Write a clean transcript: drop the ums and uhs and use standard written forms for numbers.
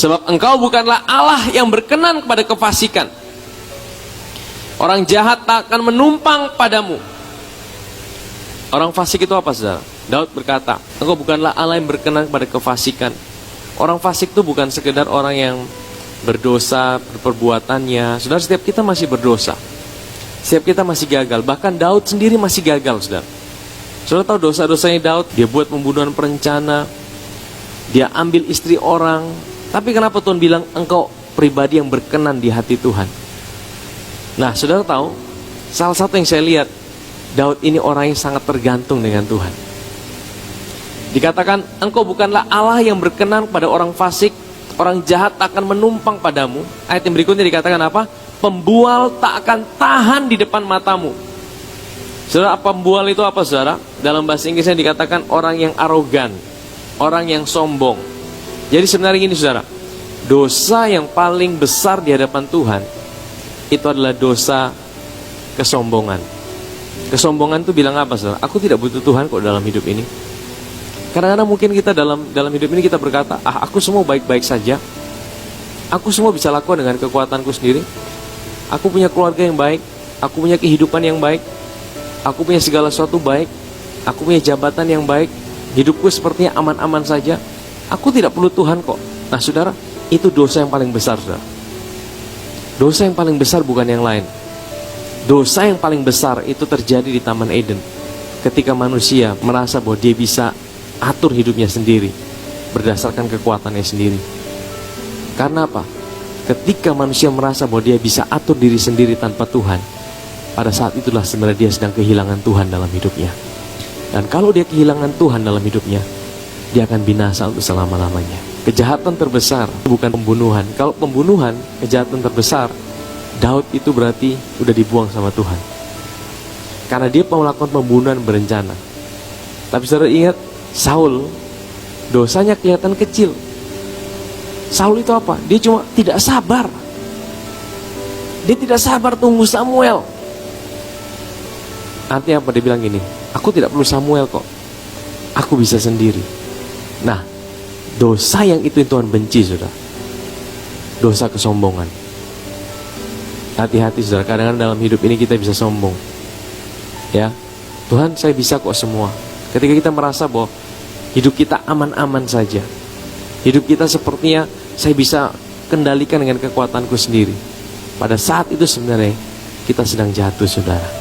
Sebab engkau bukanlah Allah yang berkenan kepada kefasikan. Orang jahat tak akan menumpang padamu. Orang fasik itu apa, saudara? Daud berkata, engkau bukanlah Allah yang berkenan kepada kefasikan. Orang fasik itu bukan sekedar orang yang berdosa perbuatannya. Saudara, setiap kita masih berdosa. Setiap kita masih gagal. Bahkan Daud sendiri masih gagal, saudara. Saudara tahu dosa-dosanya Daud? Dia buat pembunuhan berencana. Dia ambil istri orang. Tapi kenapa Tuhan bilang engkau pribadi yang berkenan di hati Tuhan? Nah, saudara tahu, salah satu yang saya lihat, Daud ini orang yang sangat tergantung dengan Tuhan. Dikatakan, engkau bukanlah Allah yang berkenan kepada orang fasik, orang jahat tak akan menumpang padamu. Ayat yang berikutnya dikatakan apa? Pembual tak akan tahan di depan matamu. Saudara, pembual itu apa, saudara? Dalam bahasa Inggrisnya dikatakan orang yang arogan, orang yang sombong. Jadi sebenarnya gini, saudara, dosa yang paling besar di hadapan Tuhan itu adalah dosa kesombongan. Kesombongan itu bilang apa, saudara? Aku tidak butuh Tuhan kok dalam hidup ini. Kadang-kadang mungkin kita dalam hidup ini kita berkata, aku semua baik-baik saja. Aku semua bisa lakukan dengan kekuatanku sendiri. Aku punya keluarga yang baik. Aku punya kehidupan yang baik. Aku punya segala sesuatu baik. Aku punya jabatan yang baik. Hidupku sepertinya aman-aman saja. Aku tidak perlu Tuhan kok. Nah, saudara, itu dosa yang paling besar, saudara. Dosa yang paling besar bukan yang lain. Dosa yang paling besar itu terjadi di Taman Eden. Ketika manusia merasa bahwa dia bisa atur hidupnya sendiri berdasarkan kekuatannya sendiri. Karena apa? Ketika manusia merasa bahwa dia bisa atur diri sendiri tanpa Tuhan, pada saat itulah sebenarnya dia sedang kehilangan Tuhan dalam hidupnya. Dan kalau dia kehilangan Tuhan dalam hidupnya, dia akan binasa untuk selama-lamanya. Kejahatan terbesar bukan pembunuhan. Kalau pembunuhan, kejahatan terbesar, Daud itu berarti udah dibuang sama Tuhan. Karena dia melakukan pembunuhan berencana. Tapi saudara ingat, Saul, dosanya kelihatan kecil. Saul itu apa? Dia cuma tidak sabar. Dia tidak sabar tunggu Samuel. Artinya apa? Dia bilang gini, aku tidak perlu Samuel kok. Aku bisa sendiri. Nah, dosa yang itu Tuhan benci, saudara. Dosa kesombongan. Hati-hati, saudara. Kadang-kadang dalam hidup ini kita bisa sombong. Ya, Tuhan, saya bisa kok semua. Ketika kita merasa bahwa hidup kita aman-aman saja, hidup kita sepertinya saya bisa kendalikan dengan kekuatanku sendiri. Pada saat itu sebenarnya kita sedang jatuh, saudara.